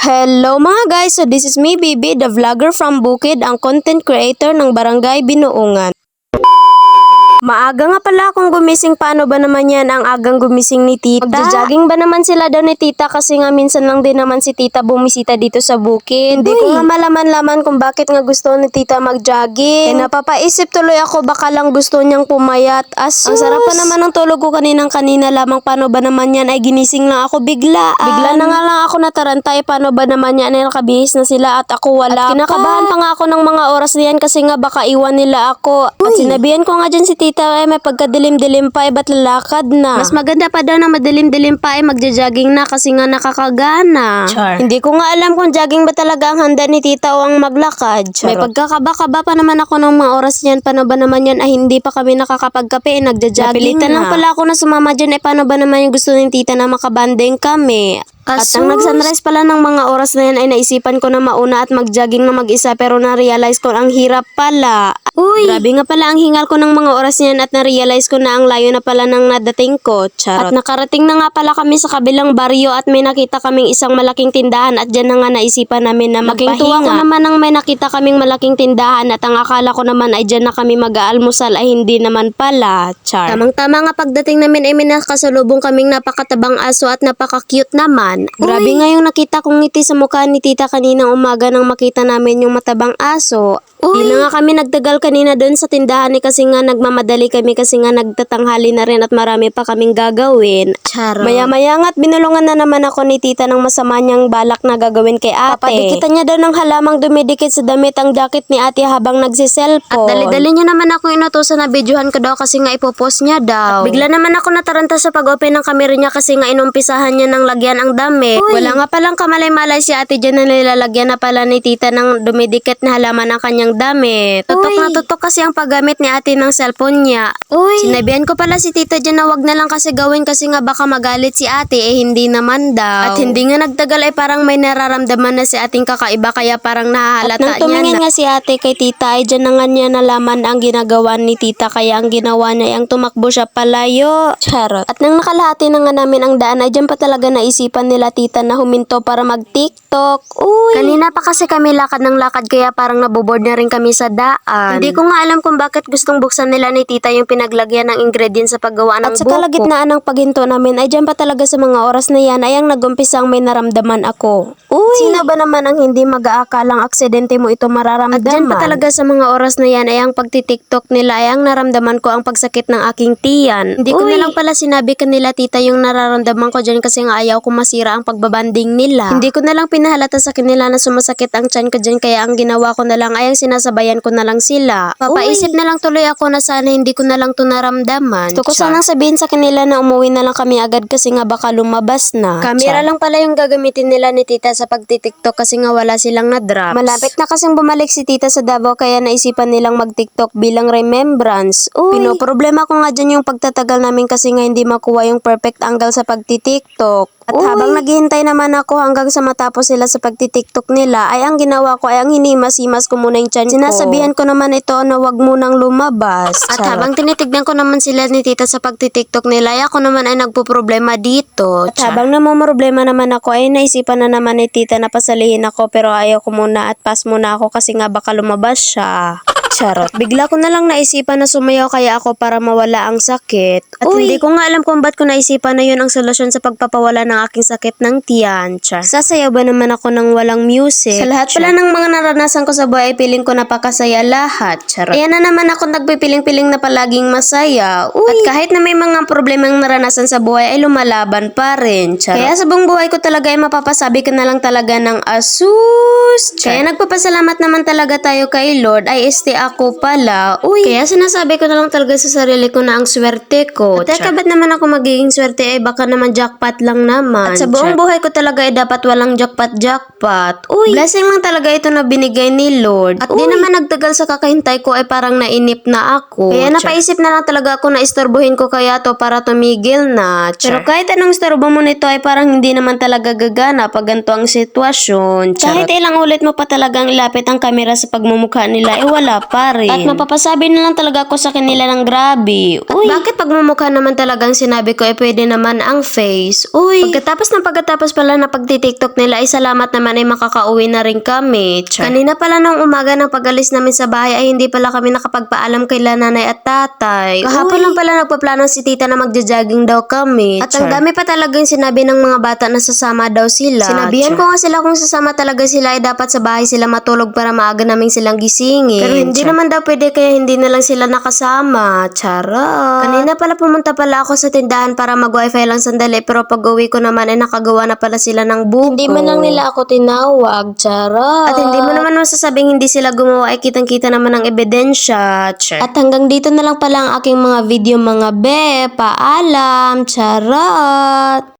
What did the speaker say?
Hello mga guys, so this is me Bibi, the vlogger from Bukid, ang content creator ng Barangay Binuungan. Maaga nga pala akong gumising. Paano ba naman yan ang agang gumising ni tita? Magja-jogging ba naman sila daw ni tita kasi nga minsan lang din naman si tita bumisita dito sa bukid. Hindi ko nga malaman-laman kung bakit nga gusto ni tita mag-jogging. Napapaisip tuloy ako baka lang gusto niyang pumayat. Ang sarap pa naman ng tulog ko kanina lamang. Paano ba naman yan ay ginising lang ako biglaan. Bigla na nga lang ako natarantay. Paano ba naman yan ay nakabihis na sila at ako wala. At kinakabahan pa nga ako ng mga oras na yan kasi nga baka iwan nila ako. At sinabihan ko nga dyan si tita ay may pagkadilim-dilim pa ba't lalakad na. Mas maganda pa daw na madilim-dilim pa magja-jogging na kasi nga nakakagana. Char. Hindi ko nga alam kung jogging ba talaga ang handa ni tita o ang maglakad. Charot. May pagkakaba-kaba pa naman ako ng mga oras yan. Paano ba naman yan ay hindi pa kami nakakapagkape nagja-jogging na. Lang pala ako na sumama dyan paano ba naman yung gusto ni tita na makabanding kami. At ang nag-sunrise pala ng mga oras na yan ay naisipan ko na mauna at mag-jogging na mag-isa pero na-realize ko ang hirap pala. Uy! Grabe nga pala ang hingal ko ng mga oras niyan at na-realize ko na ang layo na pala ng nadating ko. Charot. At nakarating na nga pala kami sa kabilang baryo at may nakita kaming isang malaking tindahan at dyan na nga naisipan namin na magpahinga. Maging tuwa ko naman nang may nakita kaming malaking tindahan at ang akala ko naman ay dyan na kami mag-aalmusal ay hindi naman pala. Char. Tamang-tama nga pagdating namin ay may nakasalubong kaming napakatabang aso at napaka-cute naman. Grabe nga yung nakita kong ngiti sa mukha ni tita kaninang umaga nang makita namin yung matabang aso. Di na nga kami nagtagal kanina doon sa tindahan kasi nga nagmamadali kami kasi nga nagtatanghali na rin at marami pa kaming gagawin. Charot. Maya-maya nga't binulungan na naman ako ni tita ng masama niyang balak na gagawin kay ate. Papadikitan niya daw ng halamang dumidikit sa damit ang jacket ni ate habang nagsiselfon. At dali-dali niya naman ako inutusan na videohan ko daw kasi nga ipopost niya daw. At bigla naman ako nataranta sa pag-open ng camera niya kasi nga inumpisahan niya ng lagyan ang damit. Wala nga palang kamalay-malay si ate dyan na nilalagyan na pala ni tita ng dumidikit na halaman ang kanyang damit. Tutok na tutok kasi ang paggamit ni ate ng cellphone niya. Sinabihan ko pala si tita dyan na wag na lang kasi gawin kasi nga baka magalit si ate hindi naman daw. At hindi nga nagtagal ay parang may nararamdaman na si ating kakaiba kaya parang nahahalata niya na. At nang tumingin nga si ate kay tita ay dyan na nga niya nalaman ang ginagawa ni tita kaya ang ginawa niya ay ang tumakbo siya palayo. Charot. At nang nakalahati na nga namin ang daan ay dyan pa talaga naisipan nila tita na huminto para mag-TikTok. Kanina pa kasi kami lakad ng lakad kaya parang naboboard na rin kami sa daan. Hindi ko nga alam kung bakit gustong buksan nila ni tita yung pinaglagyan ng ingredients sa paggawa ng buko. At sa kalagitnaan ng paghinto namin ay dyan pa talaga sa mga oras na yan ay ang nag-umpisang may naramdaman ako. Sino ba naman ang hindi mag-aakalang aksidente mo ito mararamdaman? At dyan pa talaga sa mga oras na yan ay ang pagtitiktok nila ay ang naramdaman ko ang pagsakit ng aking tiyan. Hindi ko na lang pala sinabi kanila tita yung nararamdaman ko dyan kasi nga ayaw ko masira ang pagbabanding nila. Hindi ko na lang pinahalata sa kanila na sumasakit ang tiyan ko dyan kaya ang ginawa ko na lang ay ang sinasabayan ko na lang sila. Papaisip na lang tuloy ako na sana hindi ko na lang to naramdaman. Gusto ko sanang sabihin sa kanila na umuwi na lang kami agad kasi nga baka lumabas na. Kamera lang pala yung gagamitin nila ni tita sa pagtitiktok kasi nga wala silang na-drops. Malapit na kasing bumalik si tita sa Davao kaya naisipan nilang mag-tiktok bilang remembrance. Pinoproblema ko nga dyan yung pagtatagal namin kasi nga hindi makuha yung perfect angle sa pagtitiktok. At habang naghihintay naman ako hanggang sa matapos sila sa pagtitiktok nila, ay ang ginawa ko ay ang hinimas-himas ko muna yung tiyan ko. Sinasabihan ko naman ito na wag munang lumabas. At habang tinitignan ko naman sila ni tita sa pagtitiktok nila, ay ako naman ay nagpo-problema dito. At habang namumroblema naman ako, ay naisipan na naman ni tita na pasalihin ako pero ayaw ko muna at pass muna ako kasi nga baka lumabas siya. Charot. Bigla ko na lang naisipan na sumayaw kaya ako para mawala ang sakit. At hindi ko nga alam kung ba't ko naisipan na yun ang solusyon sa pagpapawala ng aking sakit ng tiyan. Sasayaw ba naman ako ng walang music? Sa lahat pala ng mga naranasan ko sa buhay ay piling ko napakasaya lahat. Charot. Kaya na naman ako nagpipiling-piling na palaging masaya. At kahit na may mga problemang naranasan sa buhay ay lumalaban pa rin. Charot. Kaya sa buong buhay ko talaga ay mapapasabi ka na lang talaga ng asus. Kaya nagpapasalamat naman talaga tayo kay Lord ay ako pala. Kaya sinasabi ko na lang talaga sa sarili ko na ang swerte ko. At teka, ba't naman ako magiging swerte ay baka naman jackpot lang naman. At sa buong buhay ko talaga ay dapat walang jackpot. Blessing lang talaga ito na binigay ni Lord. At di naman nagtagal sa kakahintay ko ay parang nainip na ako. Kaya napaisip na lang talaga ako na istorbohin ko kaya to para tumigil na. Pero kahit anong istorbo mo nito ay parang hindi naman talaga gagana pag ganito ang sitwasyon. Kahit ilang ulit mo pa talagang ilapit ang kamera sa pagmumukha nila ay wala pa rin. At mapapasabi na lang talaga ako sa kanila ng grabe. Uy, at bakit pagmumukha naman talagang sinabi ko pwede naman ang face? Uy, pagkatapos pala na pagtitiktok nila ay salamat naman ay makakauwi na rin kami. Char. Kanina pala ng umaga ng pag-alis namin sa bahay ay hindi pala kami nakapagpaalam kay nanay at tatay. Kahapon lang pala nagpaplano si tita na magja-jogging daw kami. At ang dami pa talagang sinabi ng mga bata na sasama daw sila. Sinabihan ko nga sila kung sasama talaga sila ay dapat sa bahay sila matulog para maaga namin silang gisingin. Pero hindi naman daw pwede kaya hindi na lang sila nakasama. Charot. Kanina pala pumunta pala ako sa tindahan para mag-wifi lang sandali pero pag uwi ko naman ay nakagawa na pala sila ng buko. Hindi man lang nila ako tinawag. Charot. At hindi mo naman masasabing hindi sila gumawa ay kitang-kita naman ang ebidensya. At hanggang dito na lang pala ang aking mga video mga be. Paalam. Charot.